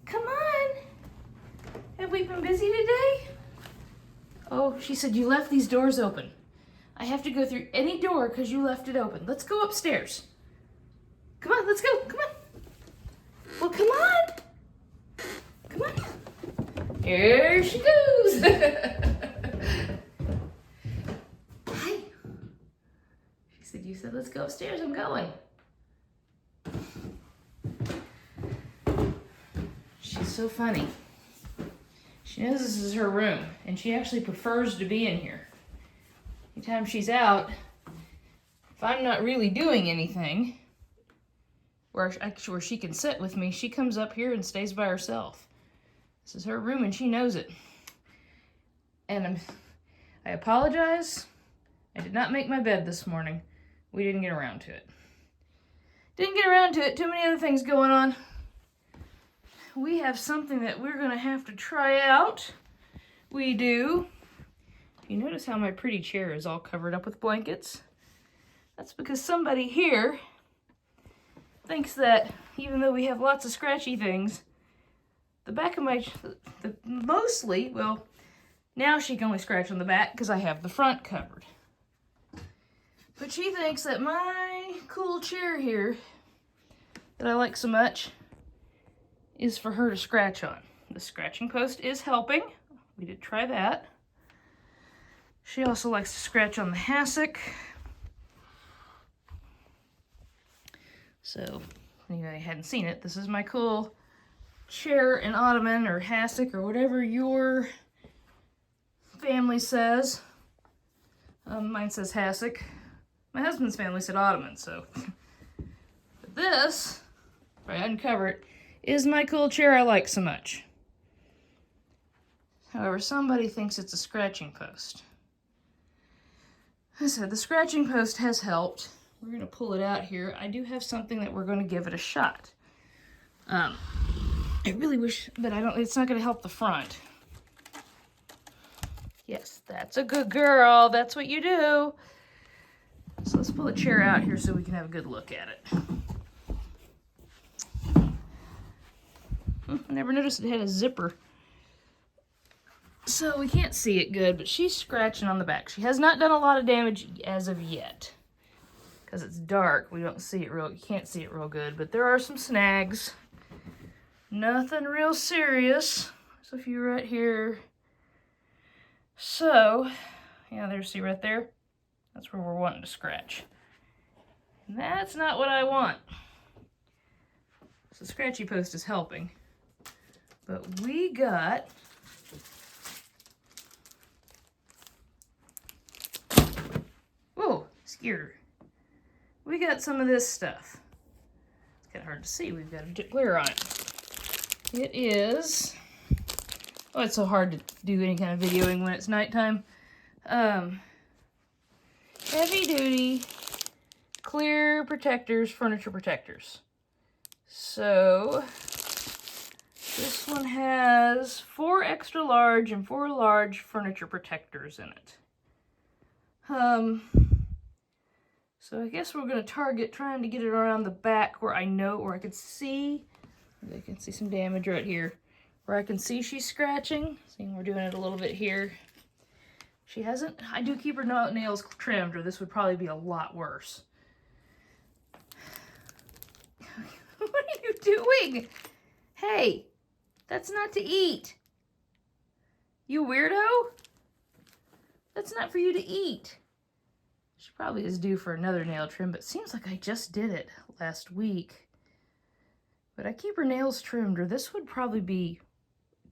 Come on. Have we been busy today? Oh, she said you left these doors open. I have to go through any door because you left it open. Let's go upstairs. Come on, let's go. Come on. Well, come on. Come on. Here she goes. Hi. She said, you said, let's go upstairs. I'm going. She's so funny. She knows this is her room, and she actually prefers to be in here. Anytime she's out, if I'm not really doing anything, where she can sit with me, she comes up here and stays by herself. This is her room, and she knows it. And I apologize. I did not make my bed this morning. We didn't get around to it. Didn't get around to it. Too many other things going on. We have something that we're going to have to try out. We do. You notice how my pretty chair is all covered up with blankets? That's because somebody here thinks that even though we have lots of scratchy things, the back of my, mostly, well, now she can only scratch on the back because I have the front covered. But she thinks that my cool chair here that I like so much is for her to scratch on. The scratching post is helping. We did try that. She also likes to scratch on the hassock. So, if anybody hadn't seen it, this is my cool chair and ottoman or hassock or whatever your family says. Mine says hassock. My husband's family said ottoman, so. But this, if I uncover it, is my cool chair I like so much. However, somebody thinks it's a scratching post. I said the scratching post has helped. We're going to pull it out here. I do have something that we're going to give it a shot. I really wish, but I don't, it's not going to help the front. Yes, that's a good girl. That's what you do. So let's pull the chair out here so we can have a good look at it. I never noticed it had a zipper. So we can't see it good, but she's scratching on the back. She has not done a lot of damage as of yet. Because it's dark, we don't see it you can't see it real good, but there are some snags. Nothing real serious. There's a few right here. So, yeah, there's, see right there? That's where we're wanting to scratch. And that's not what I want. So scratchy post is helping. But we got whoa, scared her. We got some of this stuff. It's kind of hard to see. We've got a glare on it. It is, oh, it's so hard to do any kind of videoing when it's nighttime. Heavy duty clear protectors, furniture protectors. So this one has 4 extra large and 4 large furniture protectors in it. So I guess we're going to target trying to get it around the back where I know, where I can see, I can see some damage right here, where I can see she's scratching. See, we're doing it a little bit here. She hasn't, I do keep her nails trimmed, or this would probably be a lot worse. What are you doing? Hey, that's not to eat. You weirdo. That's not for you to eat. She probably is due for another nail trim, but it seems like I just did it last week. But I keep her nails trimmed, or this would probably be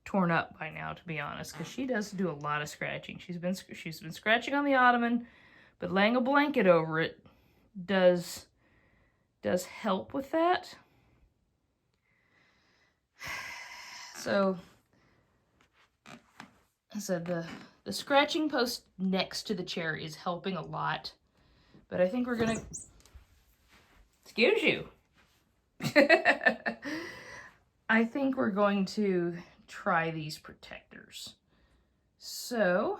torn up by now, to be honest, because she does do a lot of scratching. She's been scratching on the ottoman, but laying a blanket over it does help with that. So, I said the scratching post next to the chair is helping a lot, but I think we're gonna, excuse you. I think we're going to try these protectors. So,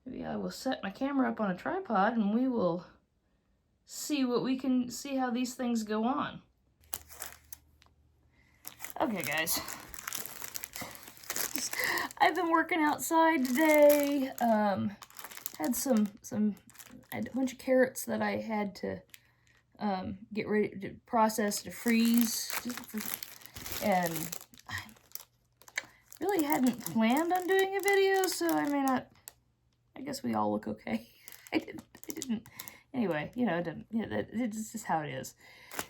maybe I will set my camera up on a tripod and we will see how these things go on. Okay, guys. I've been working outside today. Had I had a bunch of carrots that I had to get ready to process to freeze, and I really hadn't planned on doing a video, so I may not. I guess we all look okay. I didn't. Anyway, you know, it's just how it is.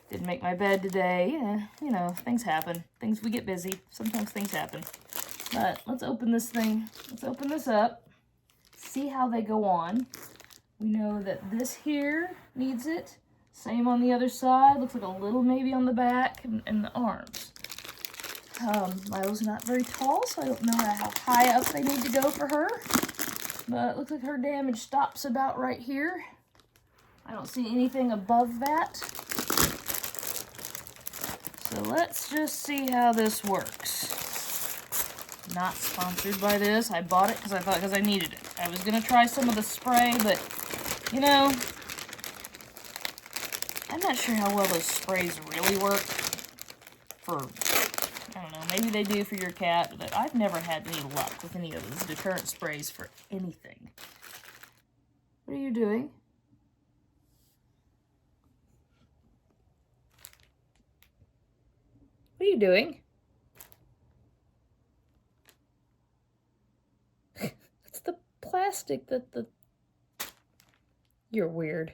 Didn't make my bed today. Yeah, you know, things happen. We get busy. Sometimes things happen. But let's open this thing. Let's open this up. See how they go on. We know that this here needs it. Same on the other side. Looks like a little maybe on the back and the arms. Milo's not very tall, so I don't know how high up they need to go for her. But it looks like her damage stops about right here. I don't see anything above that. So let's just see how this works. Not sponsored by this. I bought it because I needed it. I was going to try some of the spray, but, you know, I'm not sure how well those sprays really work for, I don't know, maybe they do for your cat, but I've never had any luck with any of those deterrent sprays for anything. What are you doing? What are you doing? It's the plastic that the... You're weird.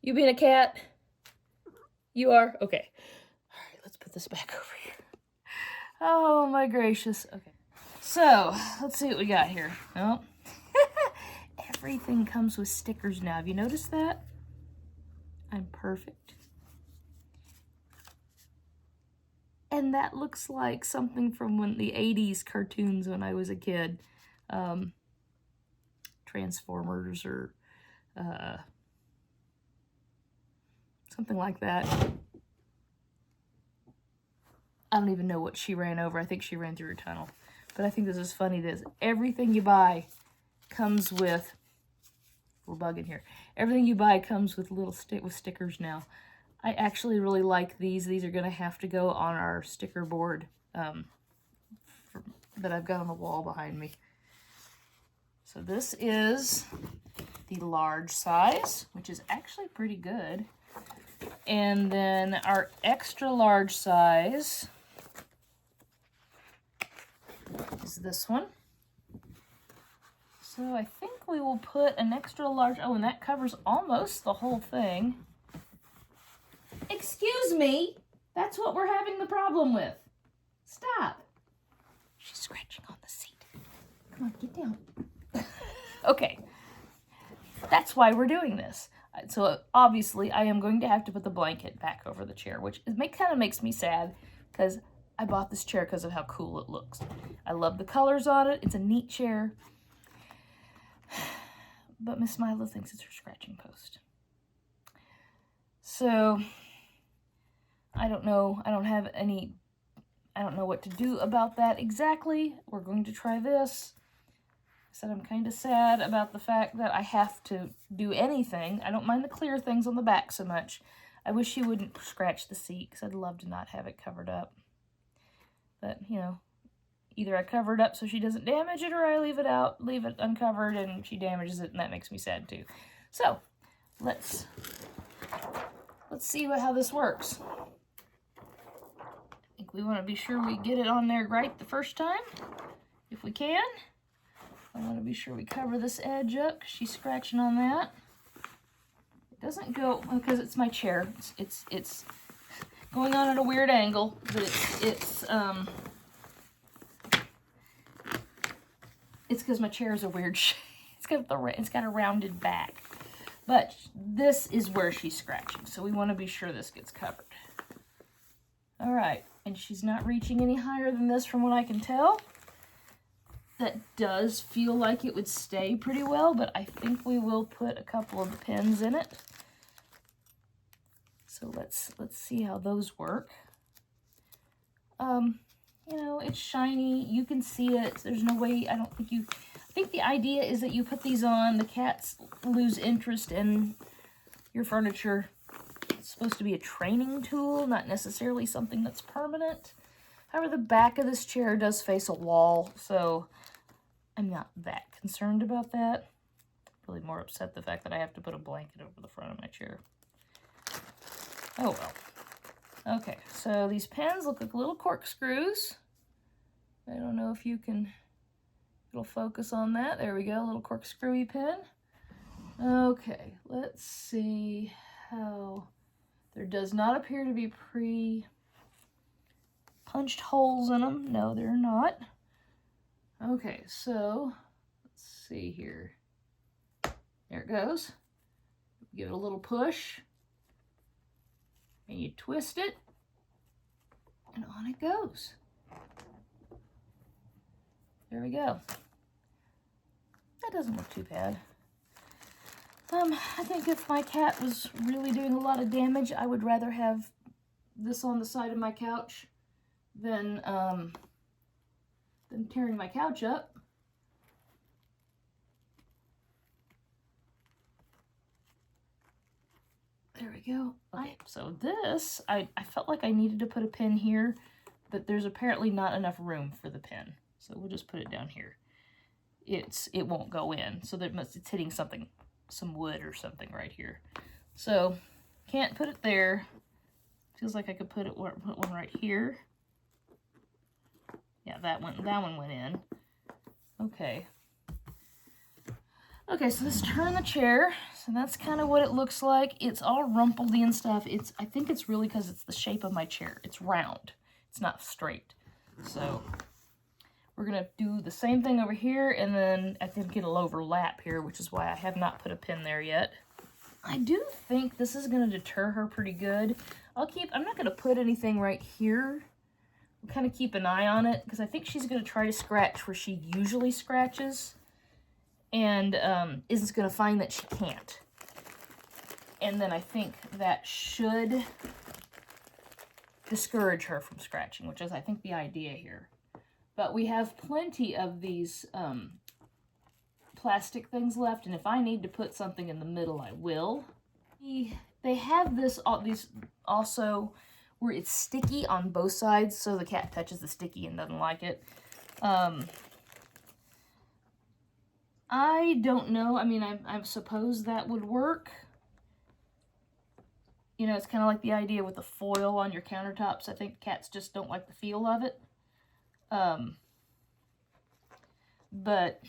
You being a cat? You are? Okay. All right, let's put this back over here. Oh, my gracious. Okay. So, let's see what we got here. Oh. Everything comes with stickers now. Have you noticed that? I'm perfect. And that looks like something from the 80s cartoons when I was a kid. Transformers or something like that. I don't even know what she ran over. I think she ran through a tunnel. But I think this is funny. Everything you buy comes with... A little bug in here. Everything you buy comes with little stickers now. I actually really like these. These are going to have to go on our sticker board that I've got on the wall behind me. So this is the large size, which is actually pretty good. And then our extra large size is this one. So I think we will put an extra large, oh, and that covers almost the whole thing. Excuse me, that's what we're having the problem with. Stop. She's scratching on the seat. Come on, get down. Okay, that's why we're doing this. So obviously I am going to have to put the blanket back over the chair, which kind of makes me sad because I bought this chair because of how cool it looks. I love the colors on it. It's a neat chair. But Miss Milo thinks it's her scratching post. So I don't know. I don't know what to do about that exactly. We're going to try this. I said I'm kind of sad about the fact that I have to do anything. I don't mind the clear things on the back so much. I wish she wouldn't scratch the seat because I'd love to not have it covered up. But, you know, either I cover it up so she doesn't damage it, or I leave it uncovered and she damages it, and that makes me sad too. So, let's see how this works. I think we want to be sure we get it on there right the first time, if we can. I want to be sure we cover this edge up because she's scratching on that. It doesn't go, because it's my chair. It's going on at a weird angle, but it's because my chair is a weird shape. It's got a rounded back. But this is where she's scratching, so we want to be sure this gets covered. All right, and she's not reaching any higher than this from what I can tell. That does feel like it would stay pretty well, but I think we will put a couple of pins in it. So let's see how those work. You know, it's shiny. You can see it. There's no way, I think the idea is that you put these on, the cats lose interest in your furniture. It's supposed to be a training tool, not necessarily something that's permanent. However, the back of this chair does face a wall, so I'm not that concerned about that. Really more upset the fact that I have to put a blanket over the front of my chair. Oh well. Okay, so these pens look like little corkscrews. I don't know if you can, it'll focus on that. There we go, a little corkscrewy pen. Okay, let's see how, there does not appear to be punched holes in them. No, they're not. Okay, so let's see here. There it goes. Give it a little push. And you twist it. And on it goes. There we go. That doesn't look too bad. I think if my cat was really doing a lot of damage, I would rather have this on the side of my couch than tearing my couch up. There we go. Okay, so this, I felt like I needed to put a pin here, but there's apparently not enough room for the pin. So we'll just put it down here. It won't go in, so it's hitting something, some wood or something right here. So can't put it there. Feels like I could put one right here. Yeah, that one went in. Okay. Okay, so let's turn the chair. So that's kind of what it looks like. It's all rumpledy and stuff. I think it's really because it's the shape of my chair. It's round. It's not straight. So we're going to do the same thing over here, and then I think it'll overlap here, which is why I have not put a pin there yet. I do think this is going to deter her pretty good. I'm not going to put anything right here. I'll kind of keep an eye on it, because I think she's going to try to scratch where she usually scratches, and is going to find that she can't. And then I think that should discourage her from scratching, which is, I think, the idea here. But we have plenty of these plastic things left, and if I need to put something in the middle, I will. They have these also where it's sticky on both sides, so the cat touches the sticky and doesn't like it. I don't know. I mean, I suppose that would work. You know, it's kind of like the idea with the foil on your countertops. I think cats just don't like the feel of it. But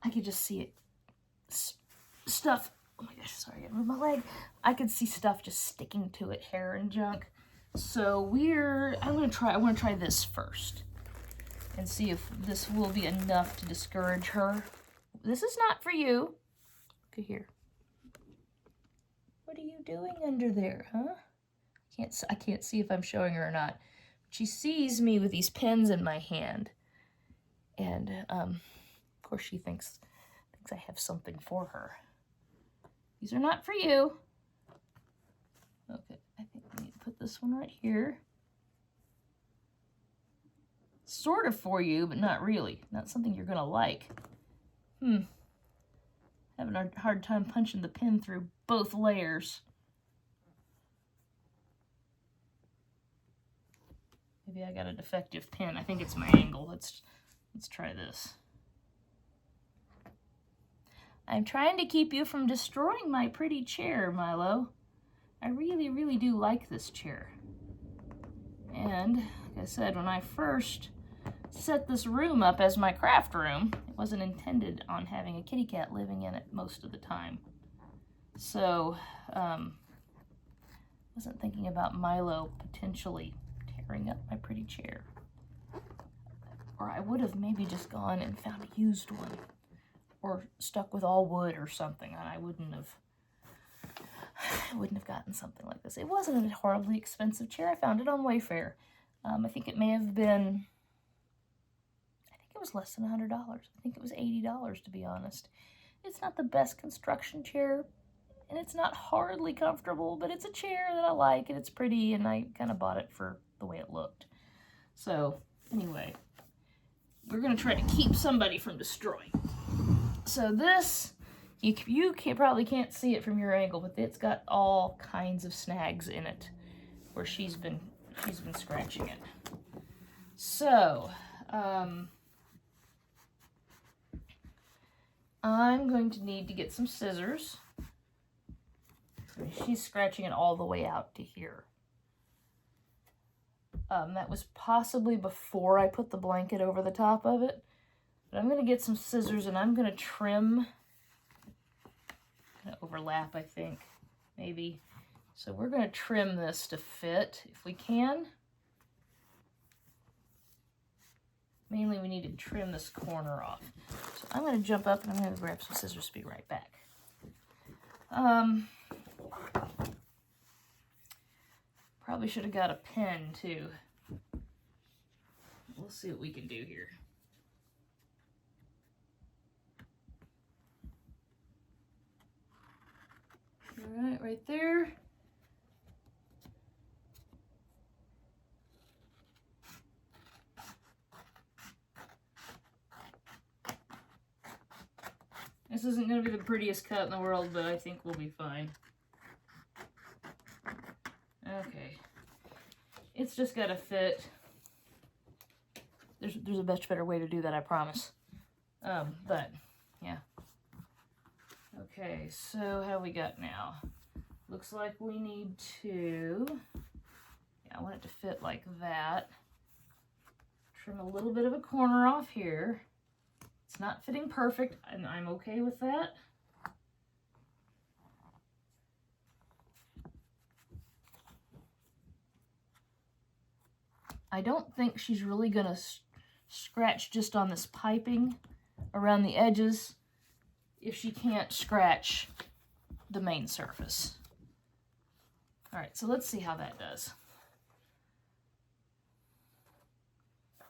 I could just see it. Stuff. Oh my gosh, sorry, I moved my leg. I could see stuff just sticking to it, hair and junk. So I want to try this first and see if this will be enough to discourage her. This is not for you. Look at here. What are you doing under there, huh? I can't see if I'm showing her or not. She sees me with these pens in my hand. And, of course, she thinks I have something for her. These are not for you. Okay, I think we need to put this one right here. Sort of for you, but not really. Not something you're going to like. Having a hard time punching the pin through both layers. Maybe I got a defective pin. I think it's my angle. Let's try this. I'm trying to keep you from destroying my pretty chair, Milo. I really, really do like this chair. And, like I said, when I first set this room up as my craft room, it wasn't intended on having a kitty cat living in it most of the time. So, wasn't thinking about Milo potentially tearing up my pretty chair. Or I would have maybe just gone and found a used one. Or stuck with all wood or something, and I wouldn't have gotten something like this. It wasn't a horribly expensive chair. I found it on Wayfair. I think it may have been, I think it was less than $100. I think it was $80, to be honest. It's not the best construction chair, and it's not horribly comfortable, but it's a chair that I like, and it's pretty, and I kind of bought it for the way it looked. So, anyway, we're going to try to keep somebody from destroying. So this, you probably can't see it from your angle, but it's got all kinds of snags in it where she's been she's been scratching it. So, I'm going to need to get some scissors. She's scratching it all the way out to here. That was possibly before I put the blanket over the top of it. But I'm going to get some scissors and I'm going to trim. Kind of overlap, I think, maybe. So we're going to trim this to fit if we can. Mainly we need to trim this corner off. So I'm going to jump up and I'm going to grab some scissors to be right back. Probably should have got a pen too. We'll see what we can do here. All right, right there. This isn't going to be the prettiest cut in the world, but I think we'll be fine. Okay. It's just got to fit. There's a much better way to do that, I promise. But, yeah. Okay, so how we got now? Looks like we need to, I want it to fit like that. Trim a little bit of a corner off here. It's not fitting perfect, and I'm okay with that. I don't think she's really gonna scratch just on this piping around the edges if she can't scratch the main surface. All right, so let's see how that does.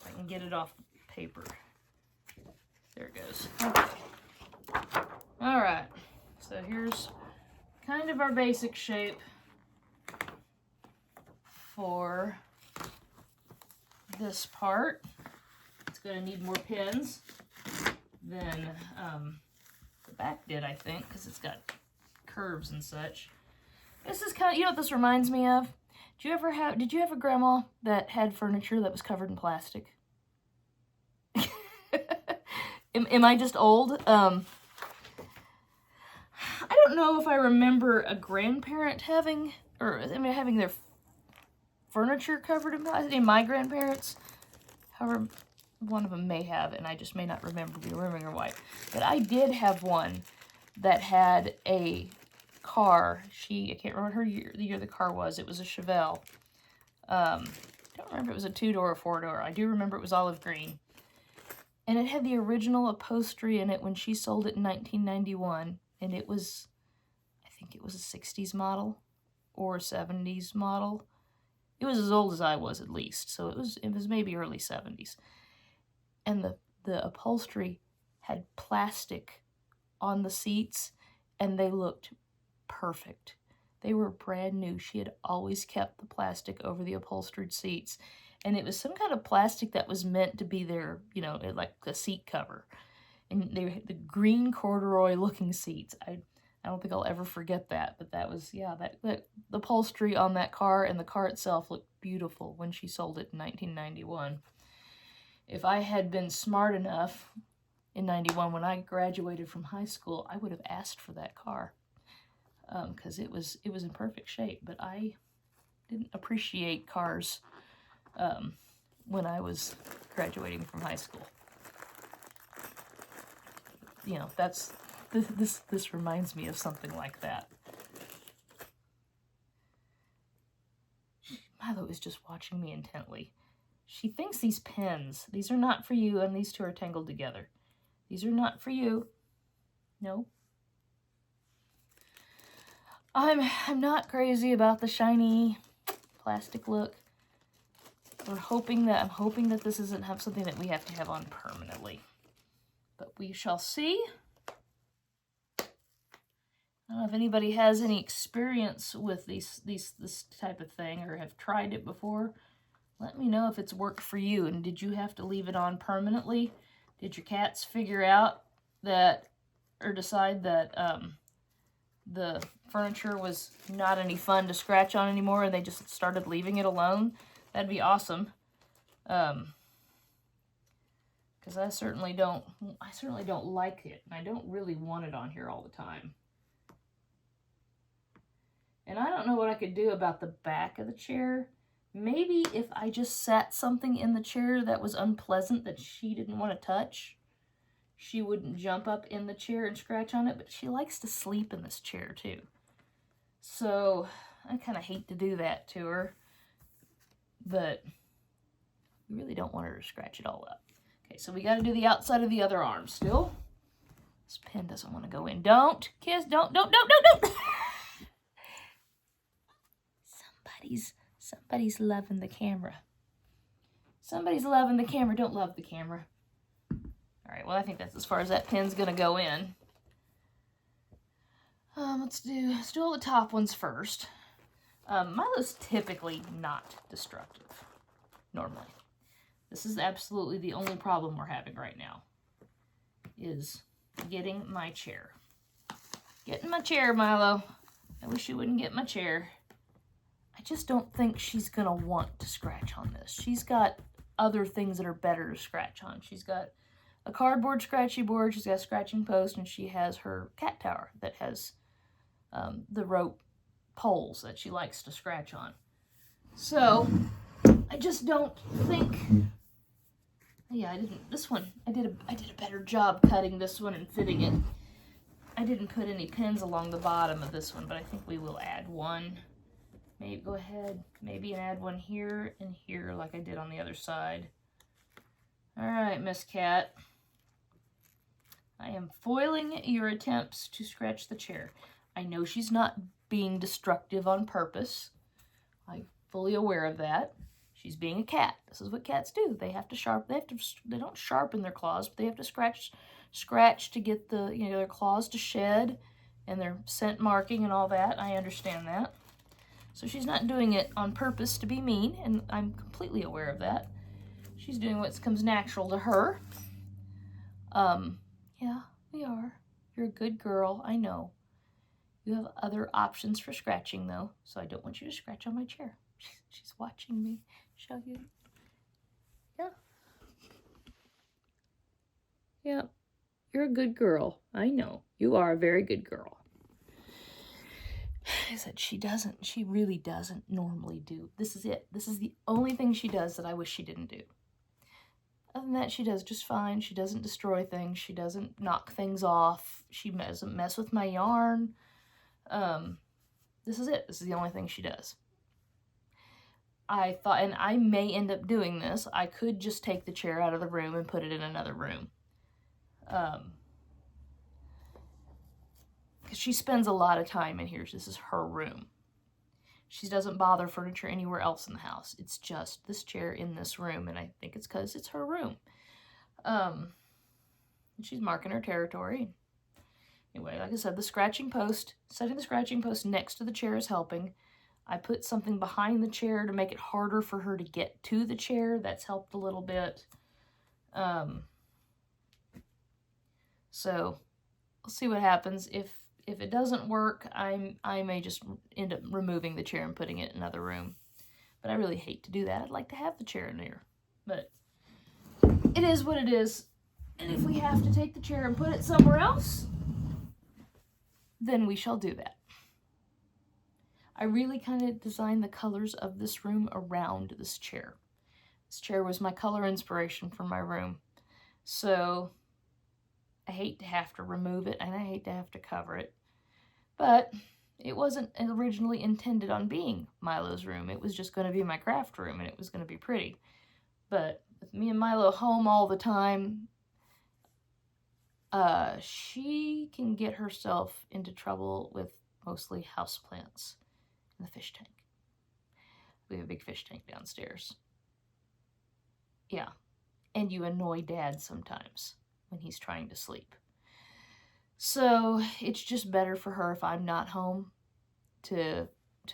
If I can get it off paper. There it goes. Okay. All right, so here's kind of our basic shape for this part. It's going to need more pins than the back did, I think, because it's got curves and such. This is kind of, you know what this reminds me of? Did you have a grandma that had furniture that was covered in plastic? Am I just old? I don't know if I remember a grandparent having their furniture covered in plastic. My grandparents, however, one of them may have, and I just may not remembering why. But I did have one that had a car. I can't remember the year the car was. It was a Chevelle. I don't remember if it was a 2-door or 4-door. I do remember it was olive green. And it had the original upholstery in it when she sold it in 1991. And it was, I think it was a 60s model or a 70s model. It was as old as I was, at least. So it was maybe early 70s. And the upholstery had plastic on the seats, and they looked perfect. They were brand new. She had always kept the plastic over the upholstered seats. And it was some kind of plastic that was meant to be their, like the seat cover. And they were the green corduroy looking seats. I don't think I'll ever forget that. But that was, the upholstery on that car and the car itself looked beautiful when she sold it in 1991. If I had been smart enough in 91 when I graduated from high school, I would have asked for that car. Because it was in perfect shape. But I didn't appreciate cars when I was graduating from high school. This reminds me of something like that. Milo is just watching me intently. She thinks these pins, these are not for you, and these two are tangled together. These are not for you. No. I'm not crazy about the shiny plastic look. I'm hoping that this isn't something that we have to have on permanently. But we shall see. I don't know if anybody has any experience with this type of thing or have tried it before. Let me know if it's worked for you. And did you have to leave it on permanently? Did your cats figure out that or decide that the furniture was not any fun to scratch on anymore and they just started leaving it alone? that'd be awesome. Because I certainly don't like it, and I don't really want it on here all the time. And I don't know what I could do about the back of the chair. Maybe if I just sat something in the chair that was unpleasant that she didn't want to touch, she wouldn't jump up in the chair and scratch on it, but she likes to sleep in this chair too. So I kind of hate to do that to her, but we really don't want her to scratch it all up. Okay, so we got to do the outside of the other arm still. This pen doesn't want to go in. Don't kiss, don't. Somebody's loving the camera. Somebody's loving the camera. Don't love the camera. All right, well, I think that's as far as that pen's going to go in. Let's do all the top ones first. Milo's typically not destructive, normally. This is absolutely the only problem we're having right now, is getting my chair. Getting my chair, Milo. I wish you wouldn't get my chair. I just don't think she's going to want to scratch on this. She's got other things that are better to scratch on. She's got a cardboard scratchy board, she's got a scratching post, and she has her cat tower that has the rope poles that she likes to scratch on. So, I just don't think... Yeah, I didn't... This one, I did a better job cutting this one and fitting it. I didn't put any pins along the bottom of this one, but I think we will add one. Maybe go ahead, maybe add one here and here like I did on the other side. All right, Miss Cat. I am foiling your attempts to scratch the chair. I know she's not being destructive on purpose. I'm fully aware of that. She's being a cat. This is what cats do. They don't sharpen their claws, but they have to scratch to get the, their claws to shed and their scent marking and all that. I understand that. So she's not doing it on purpose to be mean, and I'm completely aware of that. She's doing what comes natural to her. Yeah, we are. You're a good girl, I know. You have other options for scratching, though, so I don't want you to scratch on my chair. She's watching me show you. Yeah. Yeah, you're a good girl. I know. You are a very good girl. I said she really doesn't normally do. This is it. This is the only thing she does that I wish she didn't do. Other than that, she does just fine. She doesn't destroy things. She doesn't knock things off. She doesn't mess with my yarn. This is it. This is the only thing she does. I thought, and I may end up doing this, I could just take the chair out of the room and put it in another room. Because she spends a lot of time in here. This is her room. She doesn't bother furniture anywhere else in the house. It's just this chair in this room, and I think it's because it's her room. She's marking her territory. Anyway, like I said, the scratching post, setting the scratching post next to the chair is helping. I put something behind the chair to make it harder for her to get to the chair. That's helped a little bit. So, we'll see what happens. If it doesn't work, I may just end up removing the chair and putting it in another room. But I really hate to do that. I'd like to have the chair in there. But it is what it is. And if we have to take the chair and put it somewhere else, then we shall do that. I really kind of designed the colors of this room around this chair. This chair was my color inspiration for my room. So I hate to have to remove it, and I hate to have to cover it. But it wasn't originally intended on being Milo's room. It was just going to be my craft room, and it was going to be pretty. But with me and Milo home all the time, she can get herself into trouble with mostly houseplants in the fish tank. We have a big fish tank downstairs. Yeah. And you annoy Dad sometimes when he's trying to sleep. So it's just better for her if I'm not home to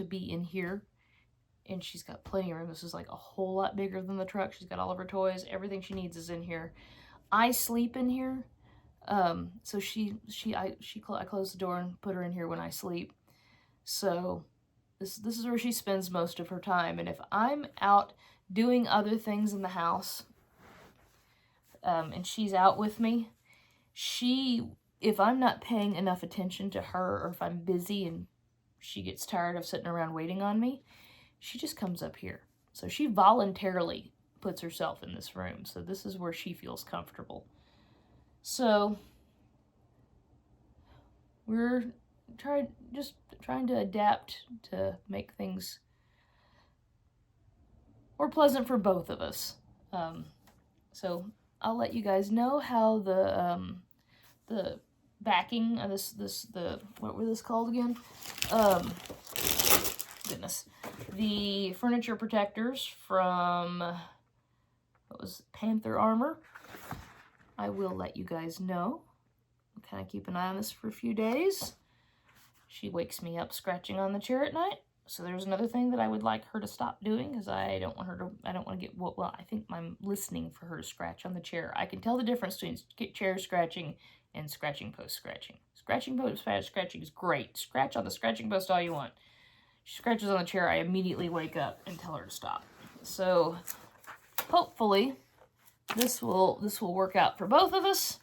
be in here. And she's got plenty of room. This is like a whole lot bigger than the truck. She's got all of her toys. Everything she needs is in here. I sleep in here. So I close the door and put her in here when I sleep. So This is where she spends most of her time. And if I'm out doing other things in the house, and she's out with me, if I'm not paying enough attention to her, or if I'm busy and she gets tired of sitting around waiting on me, she just comes up here. So she voluntarily puts herself in this room. So this is where she feels comfortable. So we're just trying to adapt to make things more pleasant for both of us. So I'll let you guys know how the backing of what were this called again? Goodness. The furniture protectors from, what was Panther Armor. I will let you guys know. I'll kind of keep an eye on this for a few days. She wakes me up scratching on the chair at night. So there's another thing that I would like her to stop doing, because I don't want to get, well, I think I'm listening for her to scratch on the chair. I can tell the difference between chair scratching and scratching post scratching. Scratching post scratching is great. Scratch on the scratching post all you want. She scratches on the chair, I immediately wake up and tell her to stop. So hopefully this will work out for both of us.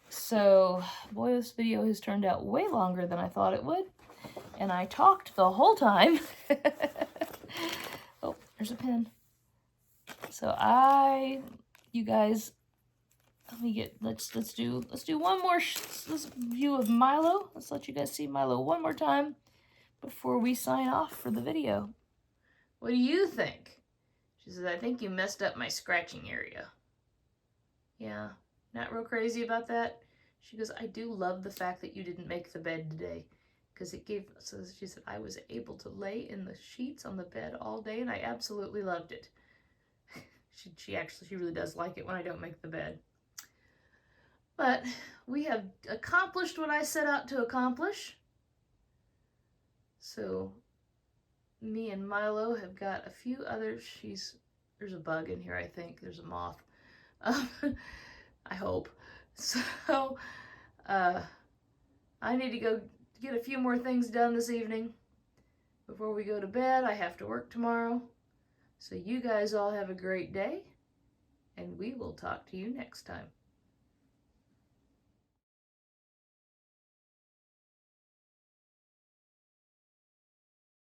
So, boy, this video has turned out way longer than I thought it would. And I talked the whole time. Oh, there's a pen. So you guys, let's do one more this view of Milo. Let's let you guys see Milo one more time before we sign off for the video. What do you think? She says, I think you messed up my scratching area. Yeah, not real crazy about that. She goes, I do love the fact that you didn't make the bed today. Because so she said, I was able to lay in the sheets on the bed all day, and I absolutely loved it. She really does like it when I don't make the bed. But we have accomplished what I set out to accomplish. So me and Milo have got a few others. There's a bug in here, I think. There's a moth. I hope. So I need to go get a few more things done this evening before we go to bed. I have to work tomorrow. So you guys all have a great day, and we will talk to you next time.